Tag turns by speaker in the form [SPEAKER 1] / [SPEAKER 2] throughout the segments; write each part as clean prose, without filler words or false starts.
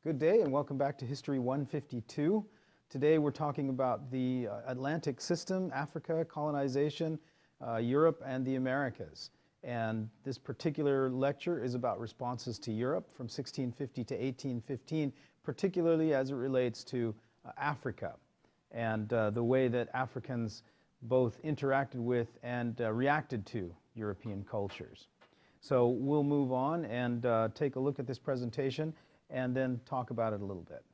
[SPEAKER 1] Good day and welcome back to History 152. Today we're talking about the Atlantic system, Africa, colonization, Europe, and the Americas. And this particular lecture is about responses to Europe from 1650 to 1815, particularly as it relates to Africa and the way that Africans both interacted with and reacted to European cultures. So we'll move on and take a look at this presentation and then talk about it a little bit.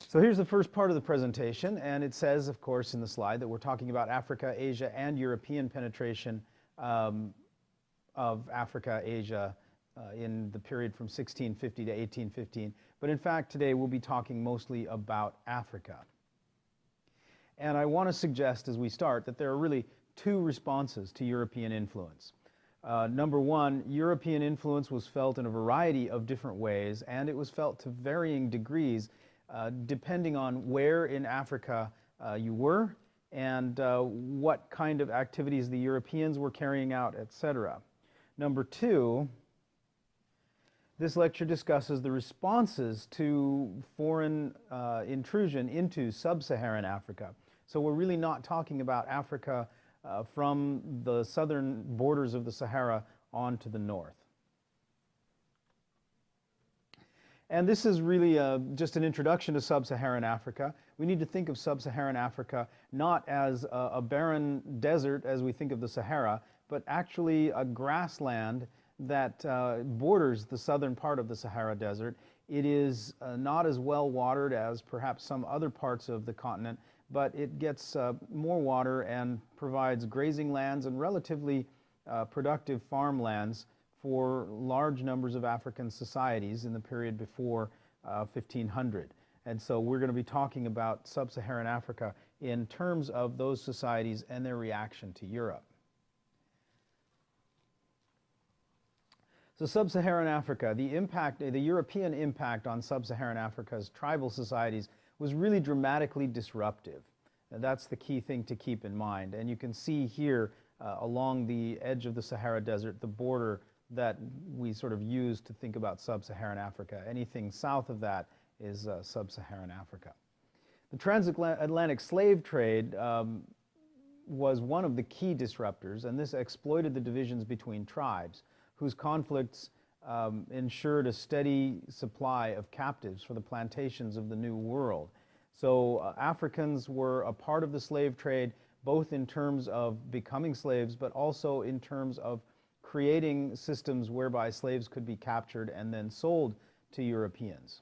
[SPEAKER 1] So here's the first part of the presentation, and it says, of course, in the slide that we're talking about Africa, Asia, and European penetration of Africa, Asia in the period from 1650 to 1815. But in fact, today we'll be talking mostly about Africa. And I want to suggest as we start that there are really two responses to European influence. Number one, European influence was felt in a variety of different ways, and it was felt to varying degrees depending on where in Africa you were and what kind of activities the Europeans were carrying out, etc. Number two, this lecture discusses the responses to foreign intrusion into sub-Saharan Africa. So we're really not talking about Africa from the southern borders of the Sahara on to the north. And this is really just an introduction to sub-Saharan Africa. We need to think of sub-Saharan Africa not as a barren desert as we think of the Sahara, but actually a grassland that borders the southern part of the Sahara Desert. It is not as well watered as perhaps some other parts of the continent, but it gets more water and provides grazing lands and relatively productive farmlands for large numbers of African societies in the period before 1500. And so we're going to be talking about sub-Saharan Africa in terms of those societies and their reaction to Europe. So sub-Saharan Africa, the European impact on sub-Saharan Africa's tribal societies was really dramatically disruptive. And that's the key thing to keep in mind. And you can see here along the edge of the Sahara Desert, the border that we sort of use to think about sub-Saharan Africa. Anything south of that is sub-Saharan Africa. The transatlantic slave trade was one of the key disruptors, and this exploited the divisions between tribes, whose conflicts ensured a steady supply of captives for the plantations of the New World. So Africans were a part of the slave trade, both in terms of becoming slaves, but also in terms of creating systems whereby slaves could be captured and then sold to Europeans.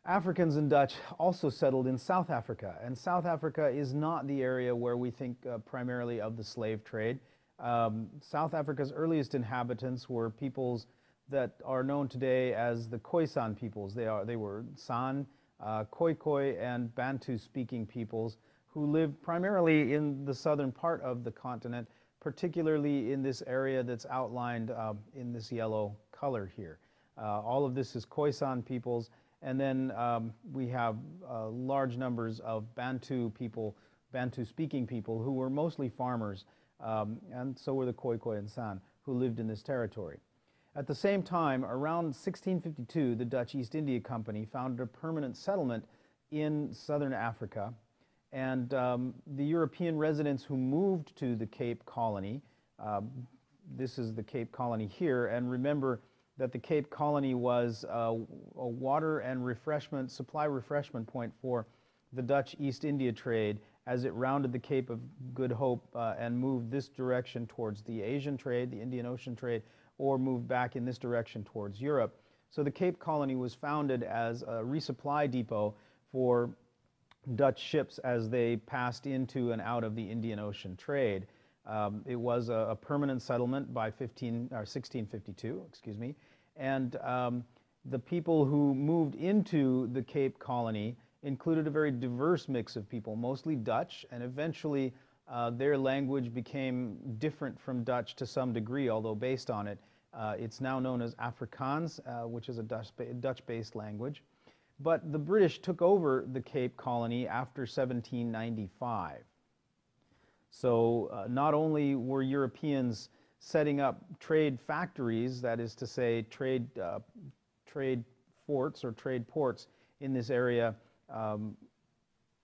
[SPEAKER 1] Africans and Dutch also settled in South Africa, and South Africa is not the area where we think primarily of the slave trade. South Africa's earliest inhabitants were peoples that are known today as the Khoisan peoples. They were San, Khoikhoi, and Bantu-speaking peoples who lived primarily in the southern part of the continent, particularly in this area that's outlined in this yellow color here. All of this is Khoisan peoples. And then we have large numbers of Bantu people, Bantu-speaking people, who were mostly farmers, and so were the Khoikhoi and San, who lived in this territory. At the same time, around 1652, the Dutch East India Company founded a permanent settlement in southern Africa, and the European residents who moved to the Cape Colony, this is the Cape Colony here, and remember that the Cape Colony was a water and supply refreshment point for the Dutch East India trade as it rounded the Cape of Good Hope and moved this direction towards the Asian trade, the Indian Ocean trade, or moved back in this direction towards Europe. So the Cape Colony was founded as a resupply depot for Dutch ships as they passed into and out of the Indian Ocean trade. It was a permanent settlement by 1652, excuse me, and the people who moved into the Cape Colony included a very diverse mix of people, mostly Dutch, and eventually their language became different from Dutch to some degree, although based on it. It's now known as Afrikaans, which is a Dutch-based language. But the British took over the Cape Colony after 1795. So not only were Europeans setting up trade factories, that is to say, trade forts or trade ports in this area.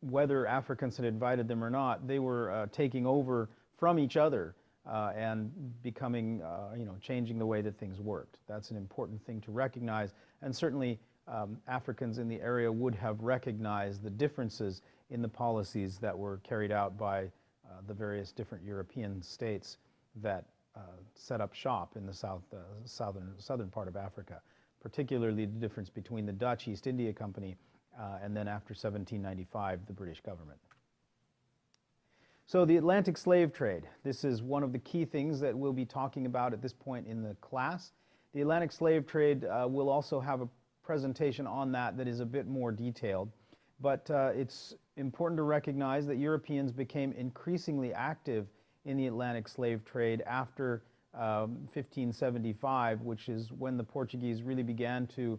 [SPEAKER 1] Whether Africans had invited them or not, they were taking over from each other and becoming, changing the way that things worked. That's an important thing to recognize, and certainly Africans in the area would have recognized the differences in the policies that were carried out by the various different European states that set up shop in the southern part of Africa, particularly the difference between the Dutch East India Company and then after 1795, the British government. So the Atlantic slave trade. This is one of the key things that we'll be talking about at this point in the class. The Atlantic slave trade will also have a presentation on that is a bit more detailed. But it's important to recognize that Europeans became increasingly active in the Atlantic slave trade after 1575, which is when the Portuguese really began to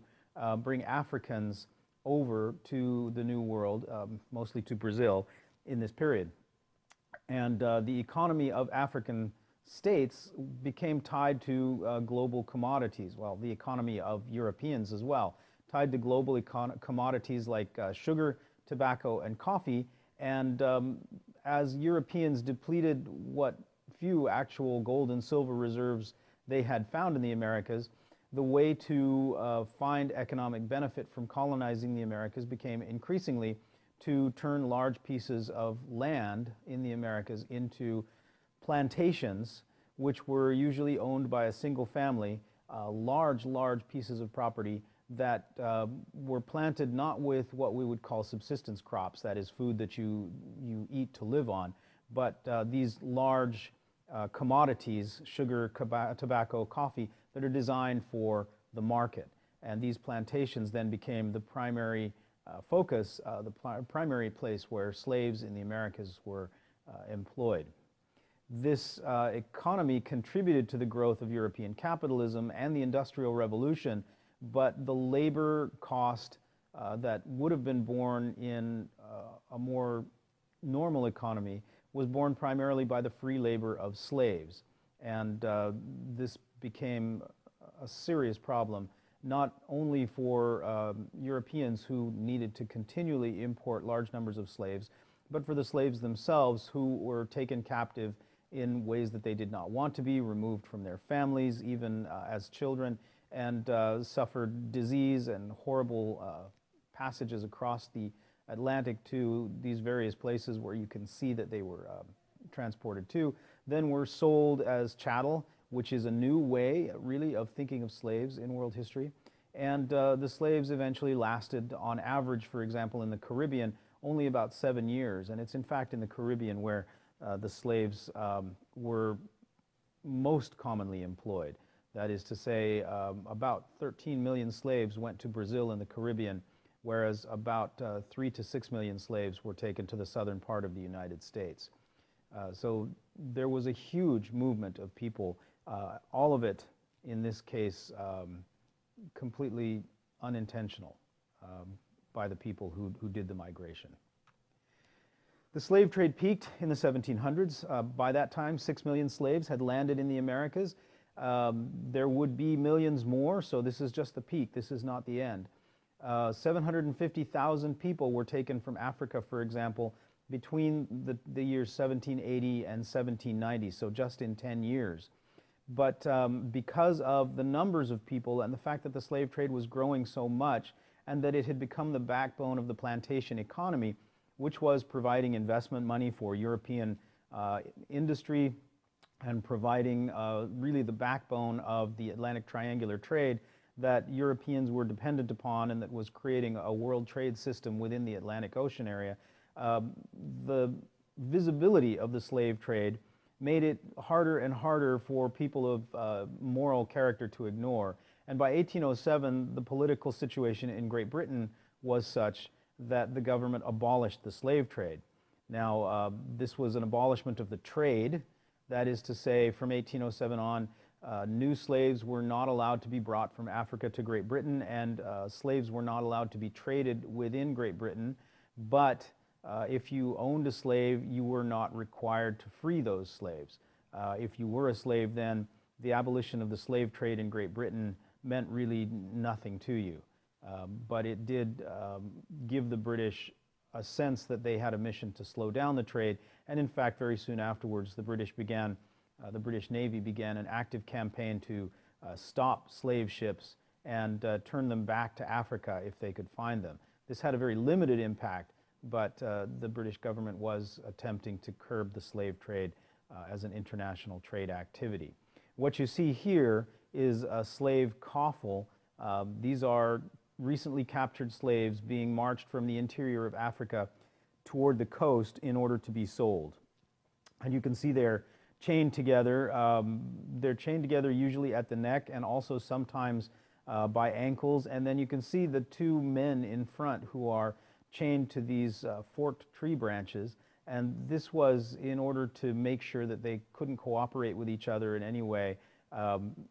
[SPEAKER 1] bring Africans over to the New World, mostly to Brazil, in this period. And the economy of African states became tied to global commodities. Well, the economy of Europeans as well, tied to global commodities like sugar, tobacco, and coffee. And as Europeans depleted what few actual gold and silver reserves they had found in the Americas, the way to find economic benefit from colonizing the Americas became increasingly to turn large pieces of land in the Americas into plantations, which were usually owned by a single family, large pieces of property that were planted not with what we would call subsistence crops, that is food that you eat to live on, but these large commodities, sugar, tobacco, coffee, that are designed for the market. And these plantations then became the primary focus, the primary place where slaves in the Americas were employed. This economy contributed to the growth of European capitalism and the Industrial Revolution, but the labor cost that would have been borne in a more normal economy was borne primarily by the free labor of slaves. And this became a serious problem, not only for Europeans who needed to continually import large numbers of slaves, but for the slaves themselves who were taken captive in ways that they did not want to be, removed from their families, even as children, and suffered disease and horrible passages across the Atlantic to these various places where you can see that they were transported to, then were sold as chattel, which is a new way, really, of thinking of slaves in world history. And the slaves eventually lasted, on average, for example, in the Caribbean, only about 7 years. And it's in fact in the Caribbean where the slaves were most commonly employed. That is to say, about 13 million slaves went to Brazil in the Caribbean, whereas about 3 to 6 million slaves were taken to the southern part of the United States. So there was a huge movement of people, all of it, in this case, completely unintentional by the people who did the migration. The slave trade peaked in the 1700s. By that time, 6 million slaves had landed in the Americas. There would be millions more, so this is just the peak. This is not the end. 750,000 people were taken from Africa, for example, between the years 1780 and 1790, so just in 10 years. But because of the numbers of people and the fact that the slave trade was growing so much and that it had become the backbone of the plantation economy, which was providing investment money for European industry and providing really the backbone of the Atlantic triangular trade that Europeans were dependent upon and that was creating a world trade system within the Atlantic Ocean area, the visibility of the slave trade made it harder and harder for people of moral character to ignore. And by 1807, the political situation in Great Britain was such that the government abolished the slave trade. Now, this was an abolishment of the trade. That is to say, from 1807 on, new slaves were not allowed to be brought from Africa to Great Britain, and slaves were not allowed to be traded within Great Britain. But if you owned a slave, you were not required to free those slaves. If you were a slave then, the abolition of the slave trade in Great Britain meant really nothing to you. But it did give the British a sense that they had a mission to slow down the trade, and in fact very soon afterwards the British Navy began an active campaign to stop slave ships and turn them back to Africa if they could find them. This had a very limited impact, but the British government was attempting to curb the slave trade as an international trade activity. What you see here is a slave coffle. These are recently captured slaves being marched from the interior of Africa toward the coast in order to be sold. And you can see they're chained together. They're chained together usually at the neck and also sometimes by ankles. And then you can see the two men in front who are chained to these forked tree branches. And this was in order to make sure that they couldn't cooperate with each other in any way,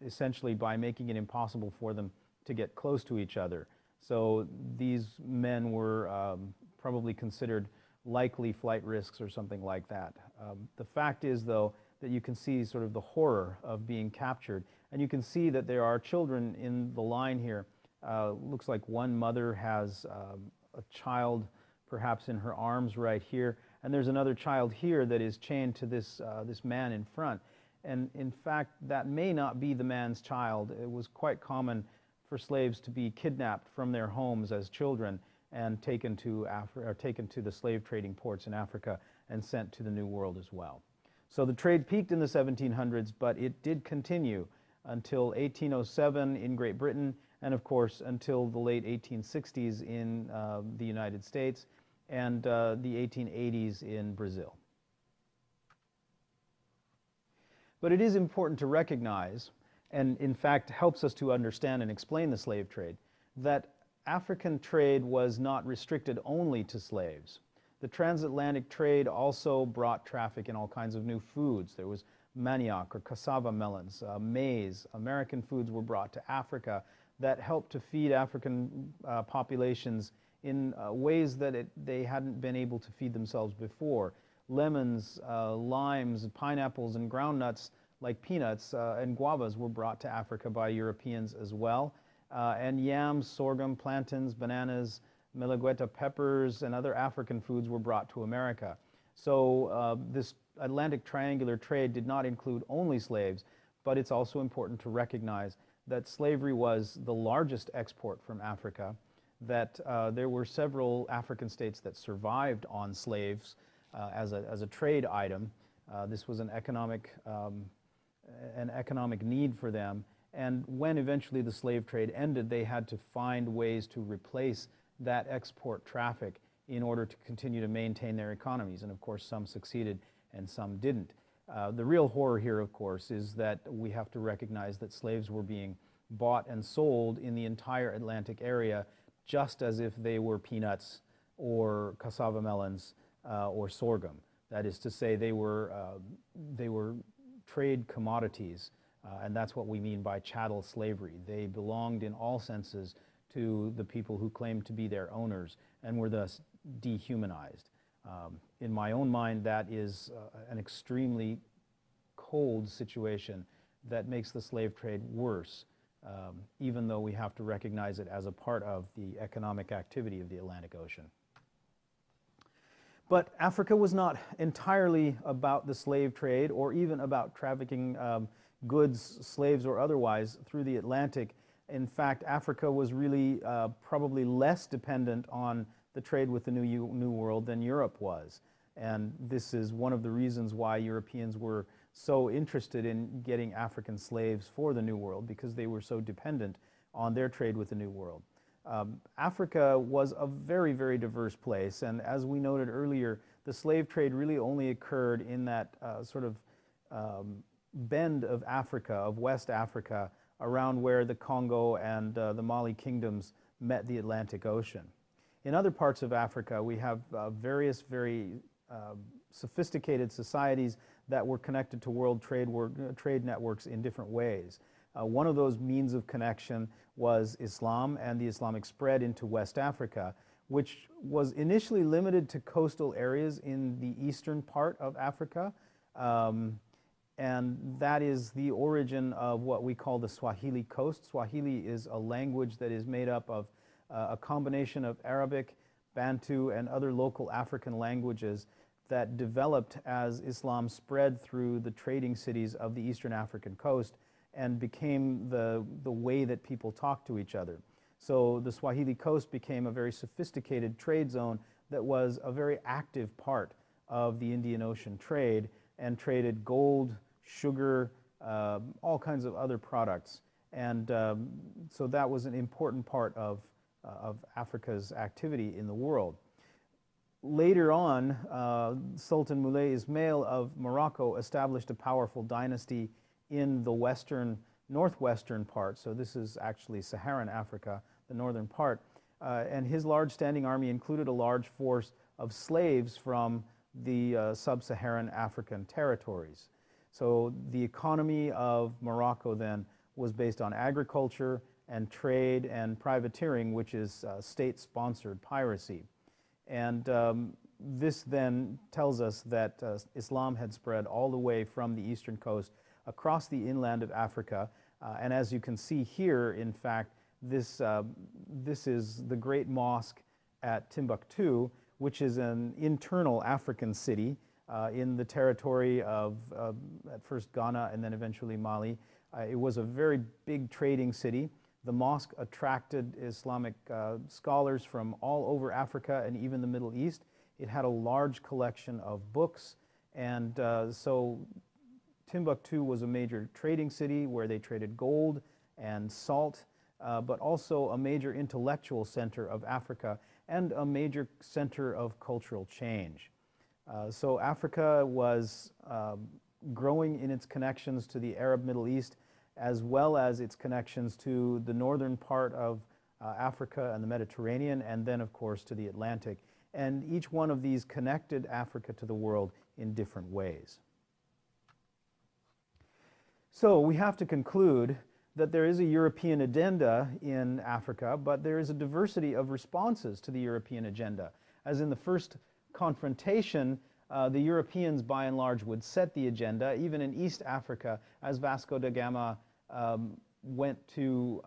[SPEAKER 1] essentially by making it impossible for them to get close to each other. So these men were probably considered likely flight risks or something like that. The fact is, though, that you can see sort of the horror of being captured. And you can see that there are children in the line here. Looks like one mother has a child perhaps in her arms right here. And there's another child here that is chained to this man in front. And in fact, that may not be the man's child. It was quite common for slaves to be kidnapped from their homes as children and taken to the slave trading ports in Africa and sent to the New World as well. So the trade peaked in the 1700s, but it did continue until 1807 in Great Britain, and of course until the late 1860s in the United States and the 1880s in Brazil. But it is important to recognize, and in fact helps us to understand and explain the slave trade, that African trade was not restricted only to slaves. The transatlantic trade also brought traffic in all kinds of new foods. There was manioc or cassava melons, maize. American foods were brought to Africa that helped to feed African populations in ways that they hadn't been able to feed themselves before. Lemons, limes, pineapples, and groundnuts like peanuts and guavas were brought to Africa by Europeans as well. And yams, sorghum, plantains, bananas, milagweta peppers, and other African foods were brought to America. So this Atlantic triangular trade did not include only slaves, but it's also important to recognize that slavery was the largest export from Africa, that there were several African states that survived on slaves as a trade item. This was an economic need for them. And when eventually the slave trade ended, they had to find ways to replace that export traffic in order to continue to maintain their economies. And of course, some succeeded and some didn't. The real horror here, of course, is that we have to recognize that slaves were being bought and sold in the entire Atlantic area just as if they were peanuts or cassava melons or sorghum. That is to say, they were trade commodities, and that's what we mean by chattel slavery. They belonged in all senses to the people who claimed to be their owners and were thus dehumanized. In my own mind, that is an extremely cold situation that makes the slave trade worse, even though we have to recognize it as a part of the economic activity of the Atlantic Ocean. But Africa was not entirely about the slave trade or even about trafficking goods, slaves or otherwise, through the Atlantic. In fact, Africa was really probably less dependent on the trade with the New World than Europe was. And this is one of the reasons why Europeans were so interested in getting African slaves for the New World, because they were so dependent on their trade with the New World. Africa was a very, very diverse place, and as we noted earlier, the slave trade really only occurred in that sort of bend of Africa, of West Africa, around where the Congo and the Mali kingdoms met the Atlantic Ocean. In other parts of Africa, we have various very sophisticated societies that were connected to world trade networks in different ways. One of those means of connection was Islam and the Islamic spread into West Africa, which was initially limited to coastal areas in the eastern part of Africa. And that is the origin of what we call the Swahili coast. Swahili is a language that is made up of a combination of Arabic, Bantu, and other local African languages that developed as Islam spread through the trading cities of the Eastern African coast and became the way that people talk to each other. So the Swahili coast became a very sophisticated trade zone that was a very active part of the Indian Ocean trade and traded gold, sugar, all kinds of other products. And so that was an important part of Africa's activity in the world. Later on, Sultan Moulay Ismail of Morocco established a powerful dynasty in the northwestern part. So this is actually Saharan Africa, the northern part. And his large standing army included a large force of slaves from the sub-Saharan African territories. So the economy of Morocco then was based on agriculture and trade and privateering, which is state-sponsored piracy. And this then tells us that Islam had spread all the way from the eastern coast across the inland of Africa. And as you can see here, in fact, this is the Great Mosque at Timbuktu, which is an internal African city in the territory of, at first Ghana and then eventually Mali. It was a very big trading city. The mosque attracted Islamic scholars from all over Africa and even the Middle East. It had a large collection of books, and so Timbuktu was a major trading city where they traded gold and salt, but also a major intellectual center of Africa and a major center of cultural change. So Africa was growing in its connections to the Arab Middle East, as well as its connections to the northern part of Africa and the Mediterranean, and then, of course, to the Atlantic. And each one of these connected Africa to the world in different ways. So we have to conclude that there is a European agenda in Africa, but there is a diversity of responses to the European agenda. As in the first confrontation, the Europeans, by and large, would set the agenda. Even in East Africa, as Vasco da Gama went to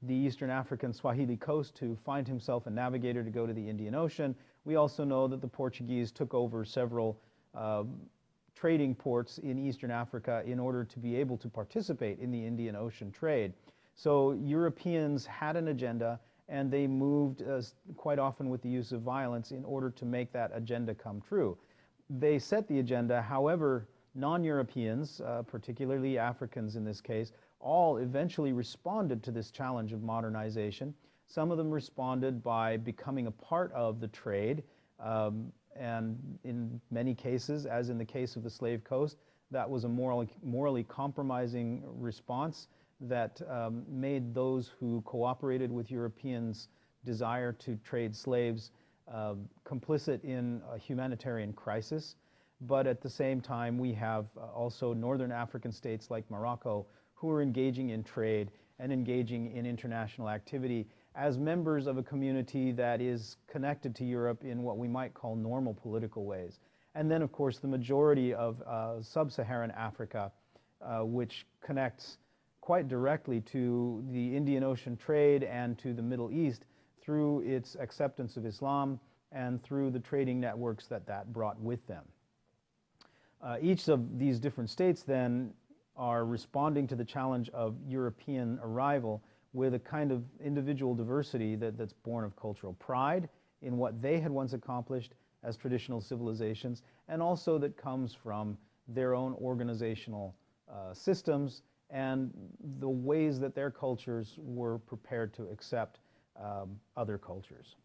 [SPEAKER 1] the Eastern African Swahili coast to find himself a navigator to go to the Indian Ocean. We also know that the Portuguese took over several trading ports in Eastern Africa in order to be able to participate in the Indian Ocean trade. So Europeans had an agenda, and they moved quite often with the use of violence in order to make that agenda come true. They set the agenda. However, non-Europeans, particularly Africans in this case, all eventually responded to this challenge of modernization. Some of them responded by becoming a part of the trade, and in many cases, as in the case of the Slave Coast, that was a morally compromising response that made those who cooperated with Europeans' desire to trade slaves complicit in a humanitarian crisis. But at the same time, we have also northern African states like Morocco who are engaging in trade and engaging in international activity as members of a community that is connected to Europe in what we might call normal political ways. And then, of course, the majority of sub-Saharan Africa, which connects quite directly to the Indian Ocean trade and to the Middle East through its acceptance of Islam and through the trading networks that brought with them. Each of these different states then are responding to the challenge of European arrival with a kind of individual diversity that's born of cultural pride in what they had once accomplished as traditional civilizations, and also that comes from their own organizational systems and the ways that their cultures were prepared to accept other cultures.